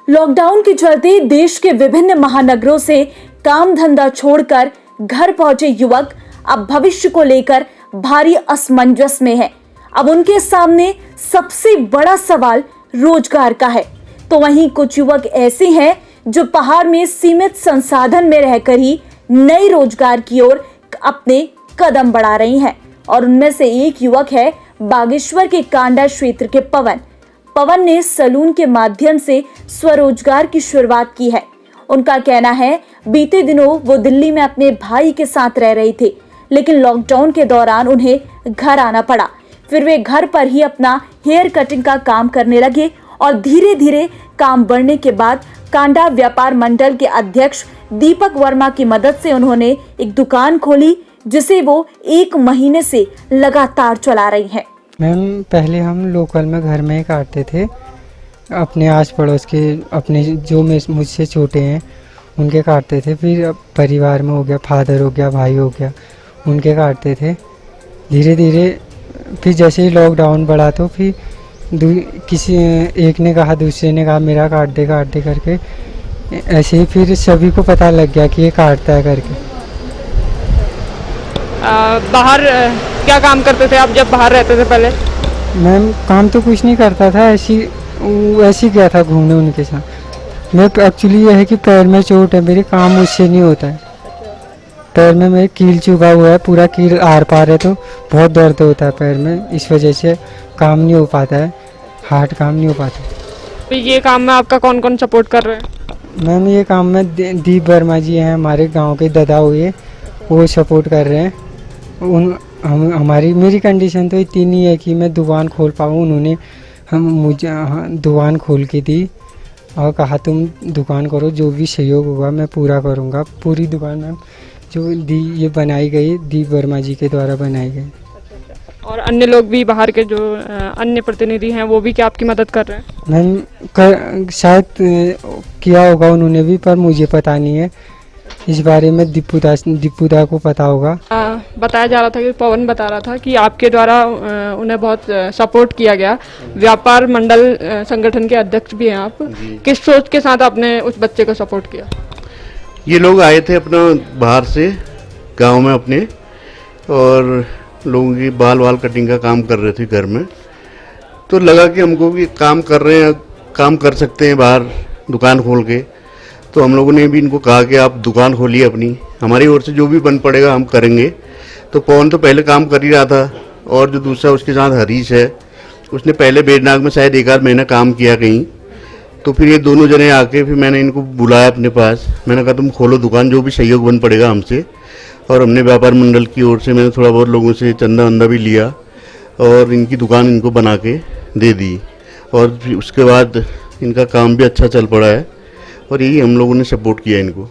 Lockdown के चलते देश के विभिन्न महानगरों से काम धंधा छोड़कर घर पहुंचे युवक अब भविष्य को लेकर भारी असमंजस में हैं। अब उनके सामने सबसे बड़ा सवाल रोजगार का है, तो वहीं कुछ युवक ऐसे हैं जो पहाड़ में सीमित संसाधन में रहकर ही नए रोजगार की ओर अपने कदम बढ़ा रही हैं। और उनमें से एक युवक है बागेश्वर के कांडा क्षेत्र के पवन ने सलून के माध्यम से स्वरोजगार की शुरुआत की है। उनका कहना है बीते दिनों वो दिल्ली में अपने भाई के साथ रह रहे थे, लेकिन लॉकडाउन के दौरान उन्हें घर आना पड़ा। फिर वे घर पर ही अपना हेयर कटिंग का काम करने लगे और धीरे धीरे काम बढ़ने के बाद कांडा व्यापार मंडल के अध्यक्ष दीपक वर्मा की मदद से उन्होंने एक दुकान खोली, जिसे वो 1 महीने से लगातार चला रही हैं। मैम पहले हम लोकल में घर में ही काटते थे, अपने आस पड़ोस के, अपने जो मुझसे छोटे हैं उनके काटते थे। फिर अब परिवार में हो गया, फादर हो गया, भाई हो गया, उनके काटते थे। धीरे धीरे फिर जैसे ही लॉकडाउन बढ़ा तो फिर किसी एक ने कहा, दूसरे ने कहा मेरा काट दे करके, ऐसे ही फिर सभी को पता लग गया कि ये काटता है करके। बाहर क्या काम करते थे आप जब बाहर रहते थे पहले? मैम काम तो कुछ नहीं करता था, ऐसे ही गया था घूमने उनके साथ। मैं एक्चुअली ये है कि पैर में चोट है मेरे, काम मुझसे नहीं होता है। पैर में मेरे कील चुभा हुआ है, पूरा कील आर पार है, तो बहुत दर्द होता है पैर में, इस वजह से काम नहीं हो पाता है, हार्ड काम नहीं हो पाता। तो ये काम में आपका कौन कौन सपोर्ट कर रहे हैं? मैम ये काम में दीप वर्मा जी हैं, हमारे गांव के दादा हुए, वो सपोर्ट कर रहे हैं। मेरी कंडीशन तो इतनी नहीं है कि मैं दुकान खोल पाऊँ। उन्होंने मुझे दुकान खोल के दी और कहा तुम दुकान करो, जो भी सहयोग होगा मैं पूरा करूँगा। पूरी दुकान में जो ये बनाई गई दीप वर्मा जी के द्वारा बनाई गई। और अन्य लोग भी बाहर के जो अन्य प्रतिनिधि हैं वो भी क्या आपकी मदद कर रहे हैं? मैम शायद किया होगा उन्होंने भी, पर मुझे पता नहीं है इस बारे में। दीपूदा को पता होगा। बताया जा रहा था कि पवन बता रहा था कि आपके द्वारा उन्हें बहुत सपोर्ट किया गया। व्यापार मंडल संगठन के अध्यक्ष भी हैं आप। किस सोच के साथ आपने उस बच्चे को सपोर्ट किया? ये लोग आए थे अपना बाहर से गांव में अपने, और लोगों की बाल कटिंग का काम कर रहे थे घर में। तो लगा कि हमको भी काम कर रहे हैं, काम कर सकते हैं बाहर दुकान खोल के। तो हम लोगों ने भी इनको कहा कि आप दुकान खोलिए अपनी, हमारी ओर से जो भी बन पड़ेगा हम करेंगे। तो पवन तो पहले काम कर ही रहा था, और जो दूसरा उसके साथ हरीश है, उसने पहले बेडनाग में शायद 1 आध महीना काम किया कहीं। तो फिर ये दोनों जने आके फिर मैंने इनको बुलाया अपने पास। मैंने कहा तुम खोलो दुकान, जो भी सहयोग बन पड़ेगा हमसे। और हमने व्यापार मंडल की ओर से मैंने थोड़ा बहुत लोगों से चंदा वंदा भी लिया और इनकी दुकान इनको बना के दे दी। और फिर उसके बाद इनका काम भी अच्छा चल पड़ा है, और यही हम लोगों ने सपोर्ट किया इनको।